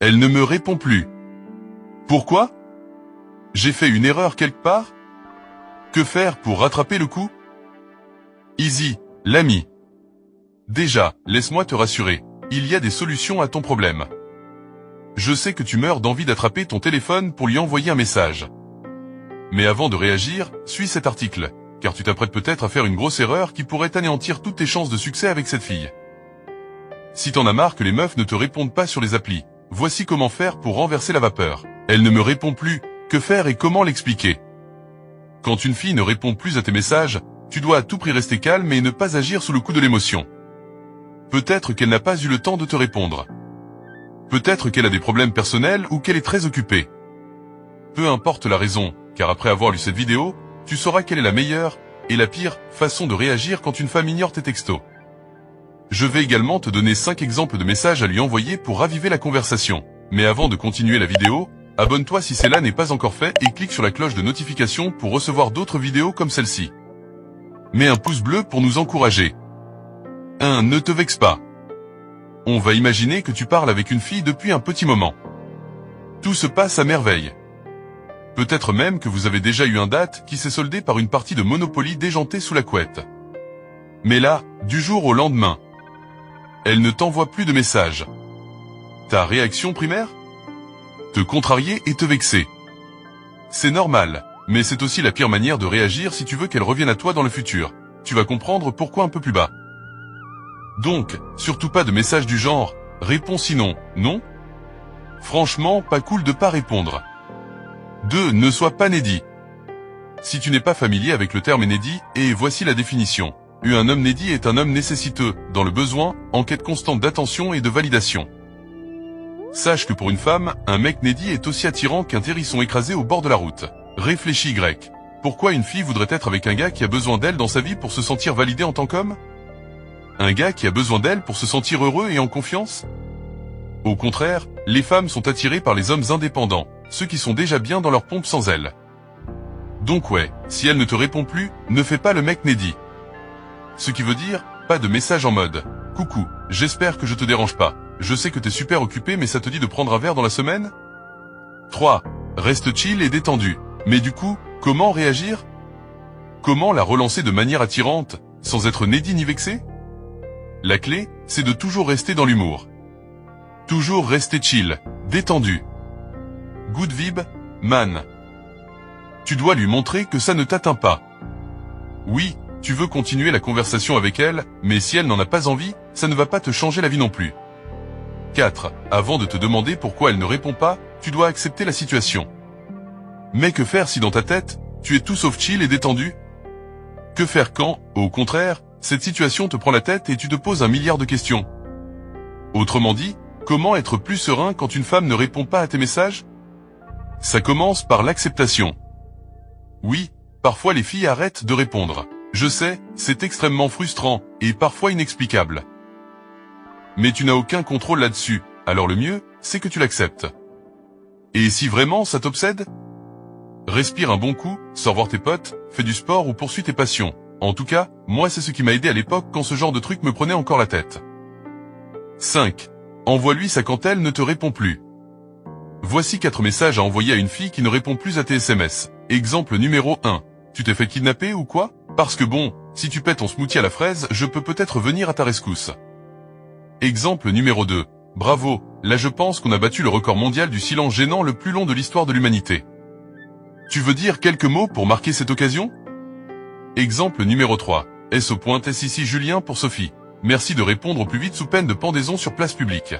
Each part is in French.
Elle ne me répond plus. Pourquoi? J'ai fait une erreur quelque part? Que faire pour rattraper le coup? Easy, l'ami. Déjà, laisse-moi te rassurer. Il y a des solutions à ton problème. Je sais que tu meurs d'envie d'attraper ton téléphone pour lui envoyer un message. Mais avant de réagir, suis cet article, car tu t'apprêtes peut-être à faire une grosse erreur qui pourrait anéantir toutes tes chances de succès avec cette fille. Si t'en as marre que les meufs ne te répondent pas sur les applis, voici comment faire pour renverser la vapeur. Elle ne me répond plus, que faire et comment l'expliquer? Quand une fille ne répond plus à tes messages, tu dois à tout prix rester calme et ne pas agir sous le coup de l'émotion. Peut-être qu'elle n'a pas eu le temps de te répondre. Peut-être qu'elle a des problèmes personnels ou qu'elle est très occupée. Peu importe la raison, car après avoir lu cette vidéo, tu sauras quelle est la meilleure et la pire façon de réagir quand une femme ignore tes textos. Je vais également te donner 5 exemples de messages à lui envoyer pour raviver la conversation. Mais avant de continuer la vidéo, abonne-toi si cela n'est pas encore fait et clique sur la cloche de notification pour recevoir d'autres vidéos comme celle-ci. Mets un pouce bleu pour nous encourager. 1. Ne te vexe pas. On va imaginer que tu parles avec une fille depuis un petit moment. Tout se passe à merveille. Peut-être même que vous avez déjà eu un date qui s'est soldé par une partie de Monopoly déjantée sous la couette. Mais là, du jour au lendemain, elle ne t'envoie plus de messages. Ta réaction primaire? Te contrarier et te vexer. C'est normal, mais c'est aussi la pire manière de réagir si tu veux qu'elle revienne à toi dans le futur. Tu vas comprendre pourquoi un peu plus bas. Donc, surtout pas de messages du genre « réponds sinon, non ?» Franchement, pas cool de pas répondre. 2. Ne sois pas needy. Si tu n'es pas familier avec le terme needy, et voici la définition. Un homme needy est un homme nécessiteux, dans le besoin, en quête constante d'attention et de validation. Sache que pour une femme, un mec needy est aussi attirant qu'un hérisson écrasé au bord de la route. Réfléchis Y. Pourquoi une fille voudrait être avec un gars qui a besoin d'elle dans sa vie pour se sentir validé en tant qu'homme? Un gars qui a besoin d'elle pour se sentir heureux et en confiance? Au contraire, les femmes sont attirées par les hommes indépendants, ceux qui sont déjà bien dans leur pompe sans elle. Donc ouais, si elle ne te répond plus, ne fais pas le mec needy. Ce qui veut dire, pas de message en mode « Coucou, j'espère que je te dérange pas. Je sais que t'es super occupé mais ça te dit de prendre un verre dans la semaine ?» 3. Reste chill et détendu. Mais du coup, comment réagir? Comment la relancer de manière attirante, sans être needy ni vexé? La clé, c'est de toujours rester dans l'humour. Toujours rester chill, détendu. Good vibe, man. Tu dois lui montrer que ça ne t'atteint pas. Oui, tu veux continuer la conversation avec elle, mais si elle n'en a pas envie, ça ne va pas te changer la vie non plus. 4. Avant de te demander pourquoi elle ne répond pas, tu dois accepter la situation. Mais que faire si dans ta tête, tu es tout sauf chill et détendu? Que faire quand, au contraire, cette situation te prend la tête et tu te poses 1 milliard de questions? Autrement dit, comment être plus serein quand une femme ne répond pas à tes messages? Ça commence par l'acceptation. Oui, parfois les filles arrêtent de répondre. Je sais, c'est extrêmement frustrant, et parfois inexplicable. Mais tu n'as aucun contrôle là-dessus, alors le mieux, c'est que tu l'acceptes. Et si vraiment ça t'obsède? Respire un bon coup, sors voir tes potes, fais du sport ou poursuis tes passions. En tout cas, moi c'est ce qui m'a aidé à l'époque quand ce genre de truc me prenait encore la tête. 5. Envoie-lui ça quand elle ne te répond plus. Voici 4 messages à envoyer à une fille qui ne répond plus à tes SMS. Exemple numéro 1. Tu t'es fait kidnapper ou quoi? Parce que bon, si tu pètes ton smoothie à la fraise, je peux peut-être venir à ta rescousse. Exemple numéro 2. Bravo, là je pense qu'on a battu le record mondial du silence gênant le plus long de l'histoire de l'humanité. Tu veux dire quelques mots pour marquer cette occasion? Exemple numéro 3. S.S ici Julien pour Sophie. Merci de répondre au plus vite sous peine de pendaison sur place publique.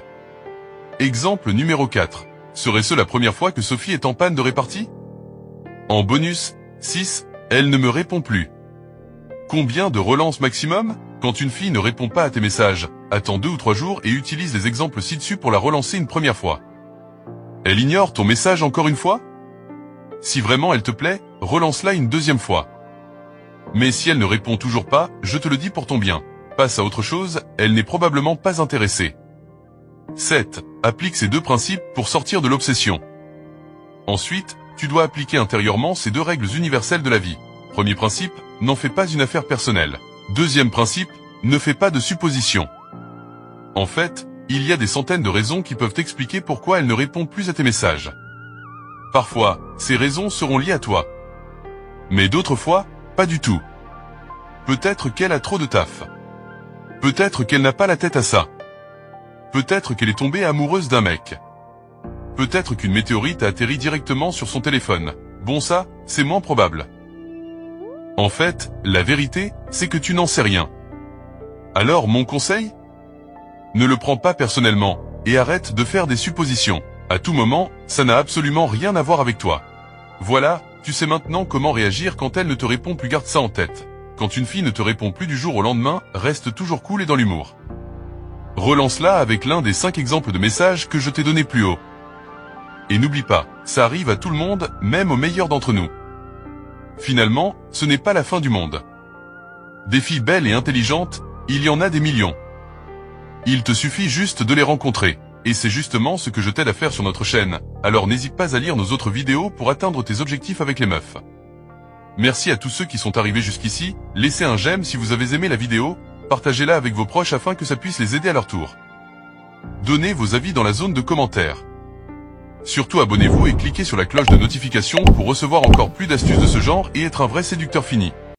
Exemple numéro 4. Serait-ce la première fois que Sophie est en panne de répartie? En bonus, 6. Elle ne me répond plus. Combien de relances maximum? Quand une fille ne répond pas à tes messages, attends 2 ou 3 jours et utilise les exemples ci-dessus pour la relancer une première fois. Elle ignore ton message encore une fois? Si vraiment elle te plaît, relance-la une 2e fois. Mais si elle ne répond toujours pas, je te le dis pour ton bien. Passe à autre chose, elle n'est probablement pas intéressée. 7. Applique ces 2 principes pour sortir de l'obsession. Ensuite, tu dois appliquer intérieurement ces 2 règles universelles de la vie. Premier principe, n'en fais pas une affaire personnelle. 2e principe, ne fais pas de suppositions. En fait, il y a des centaines de raisons qui peuvent expliquer pourquoi elle ne répond plus à tes messages. Parfois, ces raisons seront liées à toi. Mais d'autres fois, pas du tout. Peut-être qu'elle a trop de taf. Peut-être qu'elle n'a pas la tête à ça. Peut-être qu'elle est tombée amoureuse d'un mec. Peut-être qu'une météorite a atterri directement sur son téléphone. Bon ça, c'est moins probable. En fait, la vérité, c'est que tu n'en sais rien. Alors mon conseil ? Ne le prends pas personnellement, et arrête de faire des suppositions. À tout moment, ça n'a absolument rien à voir avec toi. Voilà, tu sais maintenant comment réagir quand elle ne te répond plus, garde ça en tête. Quand une fille ne te répond plus du jour au lendemain, reste toujours cool et dans l'humour. Relance-la avec l'un des 5 exemples de messages que je t'ai donnés plus haut. Et n'oublie pas, ça arrive à tout le monde, même aux meilleurs d'entre nous. Finalement, ce n'est pas la fin du monde. Des filles belles et intelligentes, il y en a des millions. Il te suffit juste de les rencontrer. Et c'est justement ce que je t'aide à faire sur notre chaîne, alors n'hésite pas à lire nos autres vidéos pour atteindre tes objectifs avec les meufs. Merci à tous ceux qui sont arrivés jusqu'ici, laissez un j'aime si vous avez aimé la vidéo, partagez-la avec vos proches afin que ça puisse les aider à leur tour. Donnez vos avis dans la zone de commentaires. Surtout abonnez-vous et cliquez sur la cloche de notification pour recevoir encore plus d'astuces de ce genre et être un vrai séducteur fini.